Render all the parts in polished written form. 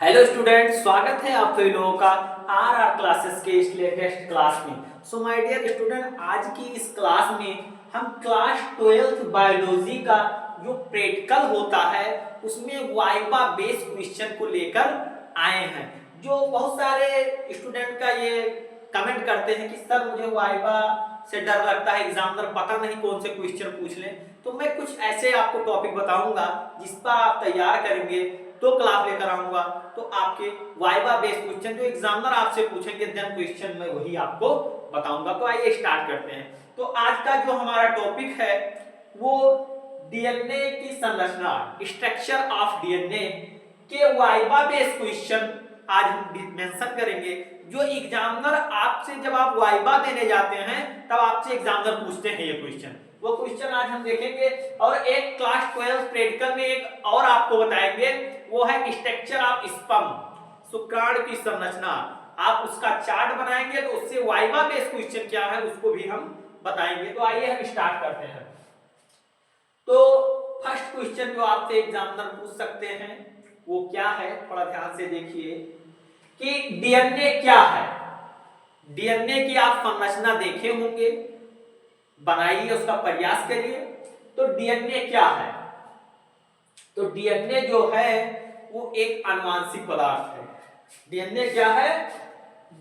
Hello student, स्वागत है आप सभी लोगों का आर क्लासेस के इस लेटेस्ट क्लास में। सो माय डियर स्टूडेंट, आज की इस क्लास में हम क्लास 12th बायोलॉजी का जो प्रैक्टिकल होता है उसमें वाइवा बेस्ड क्वेश्चन को लेकर आए हैं। जो बहुत सारे स्टूडेंट का ये कमेंट करते हैं कि सर मुझे वाइवा से डर लगता है, एग्जामिनर पता नहीं कौन से क्वेश्चन पूछ लें। तो मैं कुछ ऐसे आपको टॉपिक बताऊंगा जिस पर आप तैयार करेंगे तो क्लास लेकर आऊंगा तो आपके वाइवा बेस्ड क्वेश्चन जो एग्जामिनर आपसे पूछेंगे देन क्वेश्चन मैं वही आपको बताऊंगा। तो आइए स्टार्ट करते हैं। तो आज का जो हमारा टॉपिक है वो डीएनए की संरचना, स्ट्रक्चर ऑफ डीएनए के वाइवा बेस्ड क्वेश्चन आज हम मेंशन करेंगे। जो एग्जामिनर आपसे जब आप वाइवा देने जाते हैं तब आपसे एग्जामिनर पूछते हैं ये क्वेश्चन, वो क्वेश्चन आज हम देखेंगे। और एक क्लास 12 प्रैक्टिकल में एक और आपको बताएंगे, वो है स्ट्रक्चर ऑफ स्पर्म, शुक्राणु की संरचना। आप उसका चार्ट बनाएंगे तो उससे वाइवा बेस्ड क्वेश्चन क्या है उसको भी हम बताएंगे। तो आइए हम स्टार्ट करते हैं। तो फर्स्ट क्वेश्चन जो आपसे एग्जामिनर पूछ सकते हैं वो क्या है, थोड़ा ध्यान से देखिए कि डीएनए क्या है। डीएनए की आप संरचना देखे होंगे, बनाइए, उसका प्रयास करिए। तो डीएनए क्या है? तो डीएनए जो है वो एक आनुवंशिक पदार्थ है। डीएनए क्या है?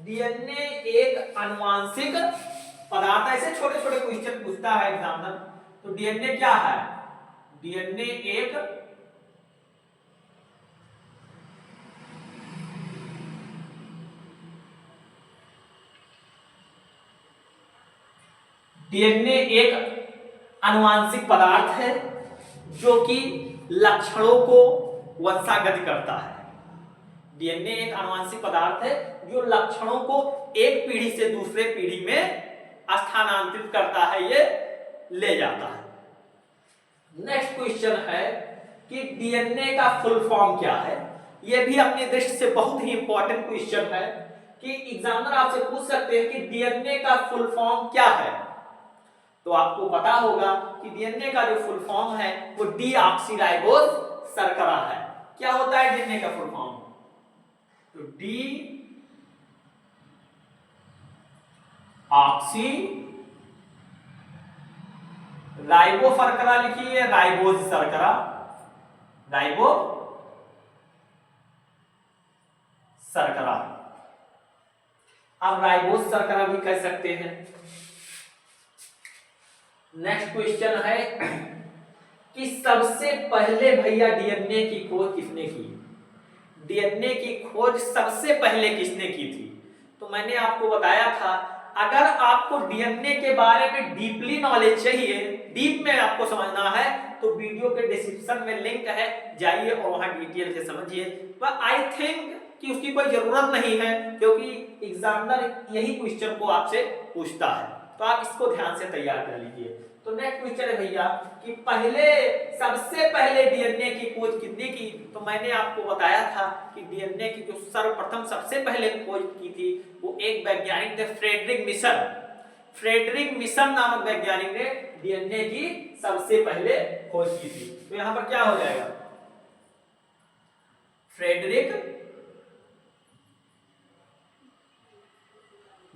डीएनए एक आनुवंशिक पदार्थ। ऐसे छोटे छोटे क्वेश्चन पूछता है एग्जामिनर। तो डीएनए क्या है? डीएनए एक डीएनए एक आनुवंशिक पदार्थ है जो कि लक्षणों को वंशागत करता है। डीएनए एक आनुवंशिक पदार्थ है जो लक्षणों को एक पीढ़ी से दूसरे पीढ़ी में स्थानांतरित करता है, ये ले जाता है। नेक्स्ट क्वेश्चन है कि डीएनए का फुल फॉर्म क्या है। यह भी अपनी दृष्टि से बहुत ही इंपॉर्टेंट क्वेश्चन है कि एग्जामिनर आपसे पूछ सकते हैं कि डीएनए का फुल फॉर्म क्या है। तो आपको पता होगा कि डीएनए का जो फुल फॉर्म है वो डीऑक्सीराइबोज शर्करा है। क्या होता है डीएनए का फुल फॉर्म? तो डी ऑक्सी राइबो शर्करा लिखिए, राइबोज शर्करा, राइबो शर्करा। आप राइबोज शर्करा भी कह सकते हैं। नेक्स्ट क्वेश्चन है कि सबसे पहले भैया डीएनए की खोज किसने की? डीएनए की खोज सबसे पहले किसने की थी? तो मैंने आपको बताया था अगर आपको डीएनए के बारे में डीपली नॉलेज चाहिए, डीप में आपको समझना है, तो वीडियो के डिस्क्रिप्शन में लिंक है, जाइए और वहां डिटेल से समझिए। पर आई थिंक कि उसकी कोई जरूरत नहीं है क्योंकि एग्जामिनर यही क्वेश्चन को आपसे पूछता है, तो आप इसको ध्यान से तैयार कर लीजिए। तो नेक्स्ट क्वेश्चन है भैया कि सबसे पहले डीएनए की खोज किसने की? तो मैंने आपको बताया था कि डीएनए की जो सर्वप्रथम सबसे पहले खोज की थी वो एक वैज्ञानिक थे, फ्रेडरिक मिशन। फ्रेडरिक मिशन नामक वैज्ञानिक ने डीएनए की सबसे पहले खोज की थी। तो यहां पर क्या हो जाएगा? फ्रेडरिक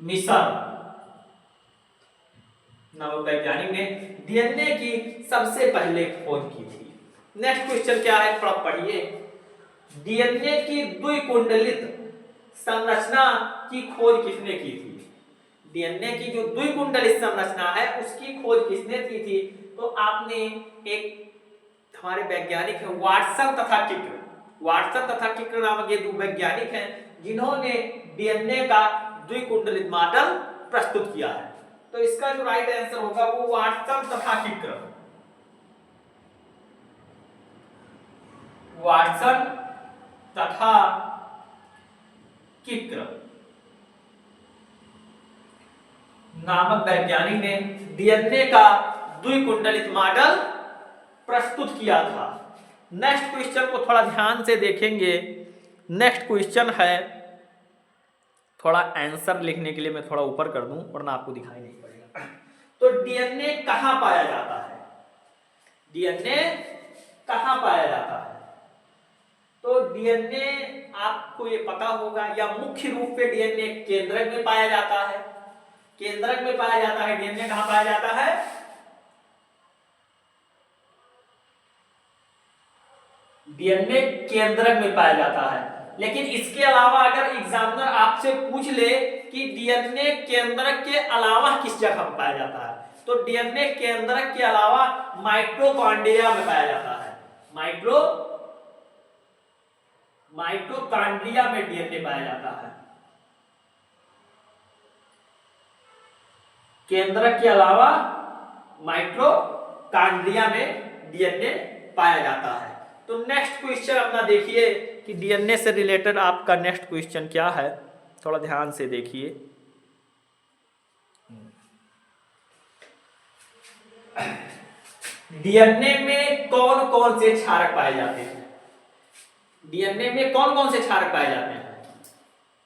मिशन नामक वैज्ञानिक ने डीएनए की सबसे पहले खोज की थी। नेक्स्ट क्वेश्चन क्या है, थोड़ा पढ़िए। डीएनए की द्विकुंडलित संरचना की खोज किसने की थी? डीएनए की जो द्विकुंडलित संरचना है उसकी खोज किसने की थी? तो आपने एक हमारे वैज्ञानिक है वाटसन तथा किक्र, वाटसन तथा किक्र नामक ये दो वैज्ञानिक हैं जिन्होंने डीएनए का द्विकुंडलित मॉडल प्रस्तुत किया है। तो इसका जो राइट आंसर होगा वो वाटसन तथा किक्र, वाटसन तथा किक्र नामक वैज्ञानिक ने डीएनए का द्विकुंडलित मॉडल प्रस्तुत किया था। नेक्स्ट क्वेश्चन को थोड़ा ध्यान से देखेंगे। नेक्स्ट क्वेश्चन है, थोड़ा आंसर लिखने के लिए मैं थोड़ा ऊपर कर दूं वरना आपको दिखाई नहीं पड़ेगा। तो डीएनए कहां पाया जाता है? डीएनए कहां पाया जाता है? तो डीएनए आपको ये पता होगा, या मुख्य रूप से डीएनए केंद्रक में पाया जाता है। केंद्रक में पाया जाता है। डीएनए कहां पाया जाता है? डीएनए केंद्रक में पाया जाता है। लेकिन इसके अलावा अगर एग्जामिनर आपसे पूछ ले कि डीएनए केंद्रक के अलावा किस जगह पर पाया जाता है, तो डीएनए केंद्रक के अलावा माइटोकॉन्ड्रिया में पाया जाता है। माइटोकॉन्ड्रिया में डीएनए पाया जाता है। केंद्रक के अलावा माइटोकॉन्ड्रिया में डीएनए पाया जाता है। तो नेक्स्ट क्वेश्चन अपना देखिए कि डीएनए से रिलेटेड आपका नेक्स्ट क्वेश्चन क्या है, थोड़ा ध्यान से देखिए। डीएनए में कौन कौन से क्षारक पाए जाते हैं? डीएनए में कौन कौन से क्षारक पाए जाते हैं?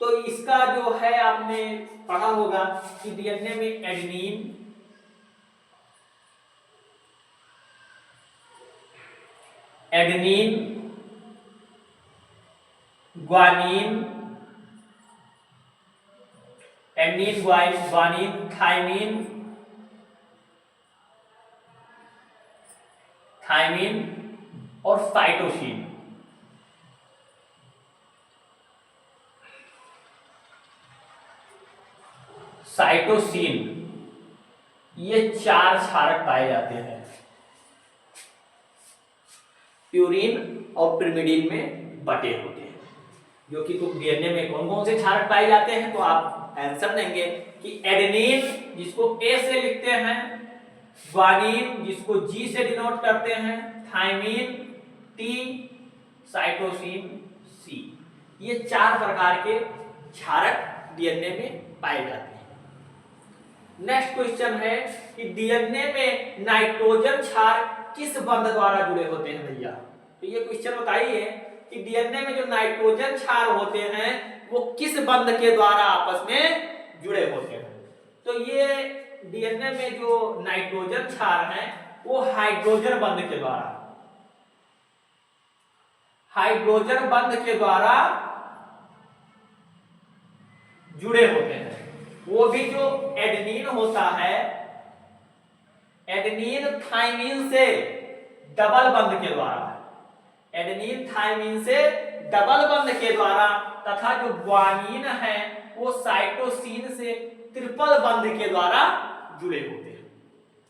तो इसका जो है आपने पढ़ा होगा कि डीएनए में एडेनिन, ग्वानिन, थायमिन और साइटोसिन। ये 4 क्षारक पाए जाते हैं। प्यूरिन और पिरिमिडिन में बटे होते हैं। जो कि तुम डीएनए में कौन कौन से क्षारक पाए जाते हैं, तो आप आंसर देंगे कि एडेनिन जिसको ए से लिखते हैं, ग्वानिन जिसको जी से डिनोट करते हैं, थायमिन टी, साइटोसिन सी। ये 4 प्रकार के क्षारक डीएनए में पाए जाते हैं। नेक्स्ट क्वेश्चन है कि डीएनए में नाइट्रोजन क्षार किस बंध द्वारा जुड़े होते हैं भैया? तो ये क्वेश्चन बताइए कि डीएनए में जो नाइट्रोजन क्षार होते हैं वो किस बंध के द्वारा आपस में जुड़े होते हैं? तो ये डीएनए में जो नाइट्रोजन क्षार हैं वो हाइड्रोजन बंध के द्वारा जुड़े होते हैं। वो भी जो एडेनिन होता है, एडेनिन थायमिन से डबल बंध के द्वारा, एडेनिन थायमिन से डबल बंध के द्वारा, तथा जो ग्वानिन है वो साइटोसिन से ट्रिपल बंध के द्वारा जुड़े होते हैं।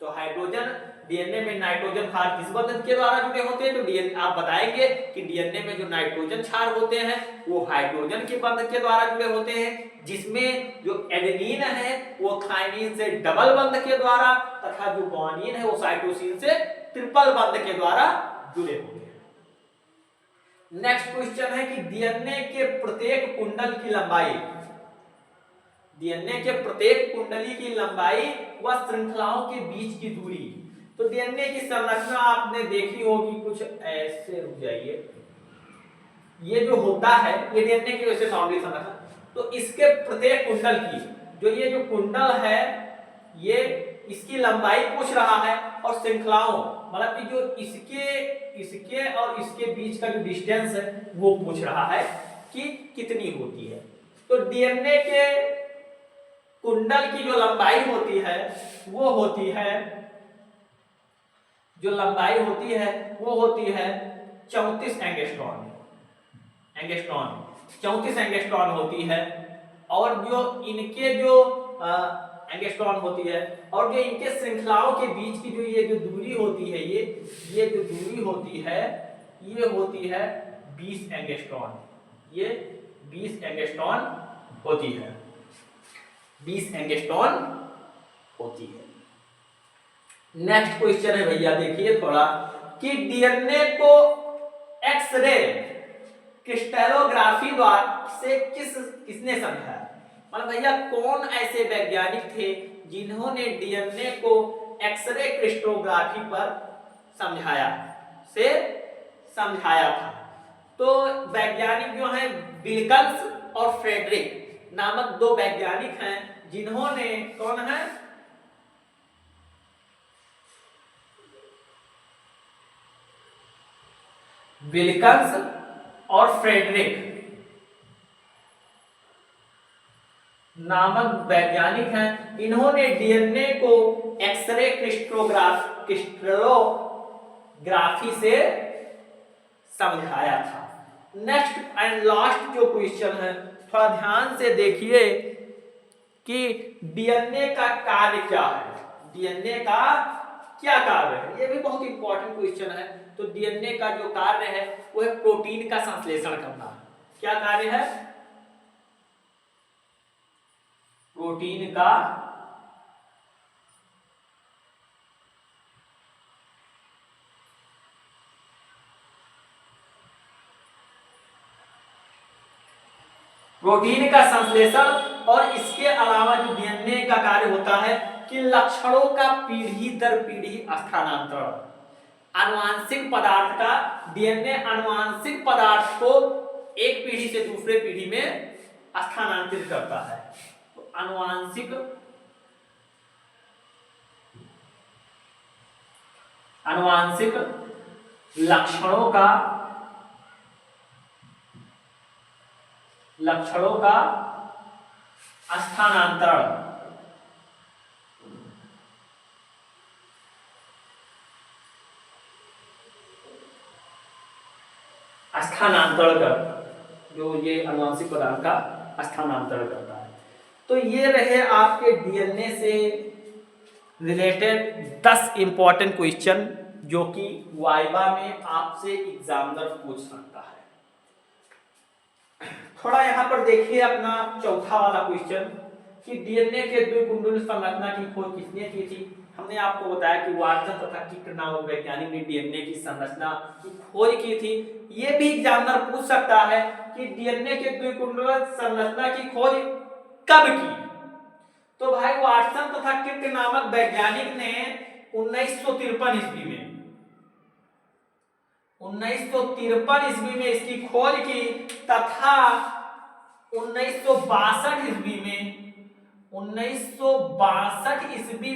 तो हाइड्रोजन डीएनए में नाइट्रोजन क्षार किस बंध के द्वारा जुड़े होते हैं? तो डीएनए आप बताएंगे कि डीएनए में जो नाइट्रोजन क्षार होते हैं वो हाइड्रोजन के बंध के द्वारा जुड़े होते हैं, जिसमें जो एडेनिन है वो थायमिन से डबल बंध के द्वारा, तथा जो ग्वानिन है वो साइटोसिन से ट्रिपल बंध के द्वारा जुड़े होते हैं। नेक्स्ट क्वेश्चन है कि डीएनए के प्रत्येक कुंडल की लंबाई, डीएनए के प्रत्येक कुंडली की लंबाई व श्रृंखलाओं के बीच की दूरी। तो डीएनए की संरचना आपने देखी होगी कुछ ऐसे, रुक जाइए, ये जो होता है ये डीएनए की वैसे नॉर्मली संरचना। तो इसके प्रत्येक कुंडल की जो ये जो कुंडल है ये इसकी लंबाई पूछ रहा है, और श्रृंखलाओं मतलब कि जो इसके और इसके बीच का जो डिस्टेंस है वो पूछ रहा है कि कितनी होती है। तो डीएनए के कुंडल की जो लंबाई होती है वो होती है, जो लंबाई होती है वो होती है 34 एंगस्ट्रॉन, 34 एंगस्ट्रॉन होती है। और जो इनके जो एंगस्ट्रॉन होती है, और जो इनके श्रृंखलाओं के बीच की जो ये जो दूरी होती है, ये जो दूरी होती है ये होती है 20 एंगस्ट्रॉन, ये 20 एंगस्ट्रॉन होती है, 20 एंगस्ट्रॉन होती है। नेक्स्ट क्वेश्चन है भैया देखिए थोड़ा कि डीएनए को एक्सरे क्रिस्टलोग्राफी द्वारा से किसने समझाया? मतलब भैया कौन ऐसे वैज्ञानिक थे जिन्होंने डीएनए को एक्सरे क्रिस्टलोग्राफी पर समझाया था? तो वैज्ञानिक जो हैं विल्कन्स और फ्रेडरिक नामक 2 वैज्ञानिक हैं जिन्होंने, कौन है? विल्कन्स और फ्रेडरिक नामक वैज्ञानिक हैं। इन्होंने डीएनए को एक्सरे क्रिस्टलोग्राफी से समझाया था। नेक्स्ट एंड लास्ट जो क्वेश्चन है, थोड़ा ध्यान से देखिए कि डीएनए का कार्य क्या है। डीएनए का क्या कार्य है, ये भी बहुत इंपॉर्टेंट क्वेश्चन है। तो डीएनए का जो कार्य है वो है प्रोटीन का संश्लेषण करना। क्या कार्य है? प्रोटीन का संश्लेषण। और इसके अलावा जो डीएनए का कार्य होता है कि लक्षणों का पीढ़ी दर पीढ़ी स्थानांतरण। आनुवांशिक पदार्थ का, डीएनए आनुवांशिक पदार्थ को एक पीढ़ी से दूसरे पीढ़ी में स्थानांतरित करता है। तो आनुवांशिक लक्षणों का स्थानांतरण। जो ये आनुवांशिक पदार्थ का स्थानांतरण करता है। तो ये रहे आपके डीएनए से रिलेटेड 10 इंपॉर्टेंट क्वेश्चन जो कि वाइवा में आपसे एग्जामिनर पूछ सकता है। थोड़ा यहाँ पर देखिए अपना चौथा वाला क्वेश्चन कि डीएनए के द्विकुंडल संरचना की खोज किसने की थी। हमने आपको बताया कि वाटसन तथा किक नामक वैज्ञानिक ने डीएनए की संरचना की खोज की थी। ये भी एग्जामिनर पूछ सकता है कि डीएनए के द्विकुंडल संरचना की खोज कब की। तो भाई वाटसन तथा किक नामक वैज्ञानिक ने 1953 ईस्वी में 1953 ईस्वी में इसकी खोज की तथा 1962 ईस्वी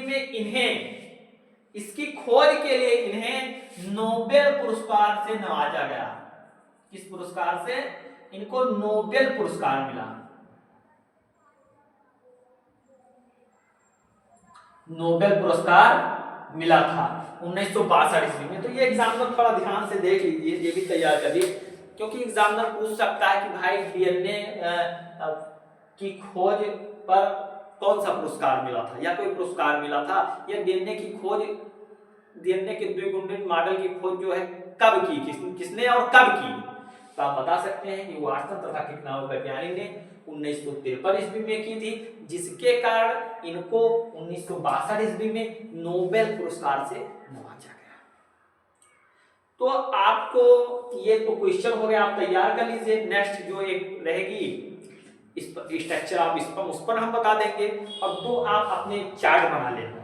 में इन्हें इसकी खोज के लिए इन्हें नोबेल पुरस्कार से नवाजा गया। किस पुरस्कार से? इनको नोबेल पुरस्कार मिला। नोबेल पुरस्कार मिला था 1962 ईस्वी में। तो ये एग्जामिनर थोड़ा ध्यान से देख लीजिए, ये भी तैयार करिए, क्योंकि एग्जामिनर पूछ सकता है कि भाई डीएनए की खोज पर कौन सा पुरस्कार मिला था, या कोई पुरस्कार मिला था, या डीएनए की खोज, डीएनए के द्विकुंडल मॉडल की खोज जो है कब की, किसने और कब की। तो आप बता सकते हैं कि वाटसन तथा किक नामक वैज्ञानिक ने 1953 ईस्वी में की थी, जिसके कारण इनको 1962 ईस्वी में नोबेल पुरस्कार से नवाजा गया। तो आपको ये तो क्वेश्चन हो गया, आप तैयार कर लीजिए। नेक्स्ट जो एक रहेगी स्ट्रक्चर, आप उस पर हम बता देंगे, और दो आप अपने चार्ट बना लेना।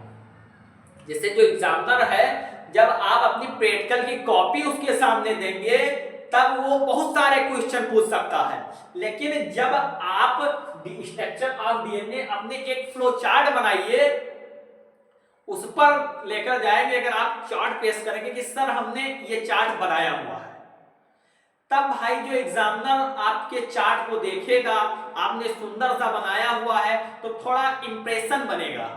जैसे जो एग्जामिनर है, जब आप अपनी प्रैक्टिकल की कॉपी उसके सामने देंगे तब वो बहुत सारे क्वेश्चन पूछ सकता है, लेकिन जब आप स्ट्रक्चर ऑफ डीएनए अपने एक फ्लो चार्ट बनाइए, उस पर लेकर जाएंगे, अगर आप चार्ट पेश करेंगे कि सर हमने ये चार्ट बनाया हुआ है, तब भाई जो एग्जामिनर आपके चार्ट को देखेगा, आपने सुंदर सा बनाया हुआ है, तो थोड़ा इंप्रेशन बनेगा।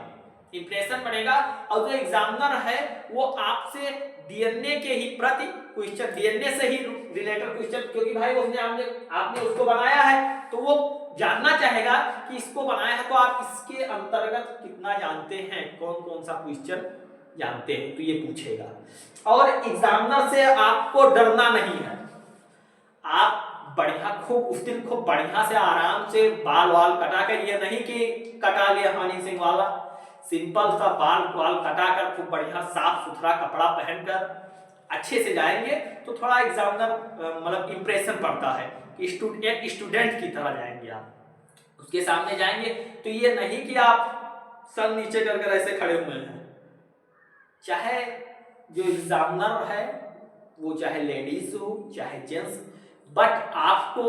और जो एग्जामिनर है वो आपसे डीएनए के ही प्रति क्वेश्चन, डीएनए से ही रिलेटेड क्वेश्चन, क्योंकि भाई आपने उसको बनाया है, तो वो जानना चाहेगा कि इसको बनाया है तो आप इसके अंतर्गत कितना जानते हैं, कौन कौन सा क्वेश्चन जानते हैं, तो ये पूछेगा। और एग्जामिनर से आपको डरना नहीं है। आप बढ़िया उस दिन खूब बढ़िया से आराम से बाल वाल कटा कर, ये नहीं कि कटा लिया हनी सिंह वाला, सिंपल सा बाल वाल कटा कर खूब बढ़िया साफ सुथरा कपड़ा पहनकर अच्छे से जाएंगे, तो थोड़ा एग्जामिनर मतलब इंप्रेशन पड़ता है कि स्टूडेंट की तरह जाएंगे। आप उसके सामने जाएंगे तो ये नहीं कि आप सर नीचे कर ऐसे खड़े हुए हैं। चाहे जो एग्जामिनर है वो चाहे लेडीज हो चाहे जेंट्स, बट आपको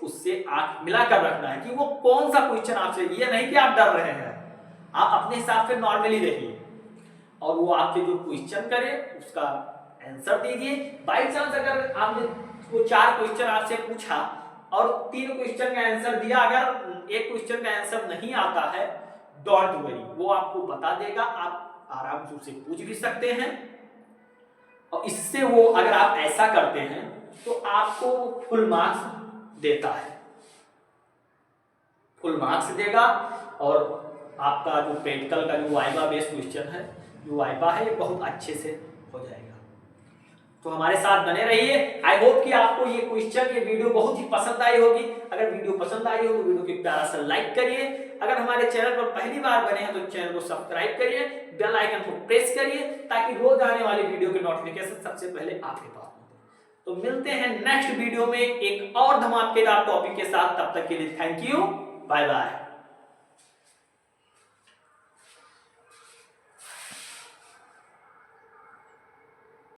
उससे आंख मिलाकर रखना है कि वो कौन सा क्वेश्चन आपसे, ये नहीं कि आप डर रहे हैं, आप अपने हिसाब से नॉर्मली रहिए और वो आपसे जो क्वेश्चन करे उसका आंसर दीजिए। बाई चांस अगर आपने वो 4 क्वेश्चन आपसे पूछा और 3 क्वेश्चन का आंसर दिया, अगर एक क्वेश्चन का आंसर नहीं आता है डोंट वरी, वो आपको बता देगा, आप आराम से उसे पूछ भी सकते हैं। और इससे वो अगर आप ऐसा करते हैं तो आपको फुल मार्क्स देता है, फुल मार्क्स देगा। और आपका जो प्रैक्टिकल का जो वाइवा बेस्ड क्वेश्चन है, जो वाइवा है, ये बहुत अच्छे से हो जाएगा। तो हमारे साथ बने रहिए। आई होप कि आपको ये क्वेश्चन, ये वीडियो बहुत ही पसंद आई होगी। अगर वीडियो पसंद आई हो तो वीडियो को प्यारा सा लाइक करिए। अगर हमारे चैनल पर पहली बार बने हैं तो चैनल को सब्सक्राइब करिए, बेल आइकन को प्रेस करिए, ताकि रोज आने वाली वीडियो के नोटिफिकेशन सबसे पहले आपके पास पहुंचे। तो मिलते हैं नेक्स्ट वीडियो में एक और धमाकेदार टॉपिक के साथ। तब तक के लिए थैंक यू, बाय बाय।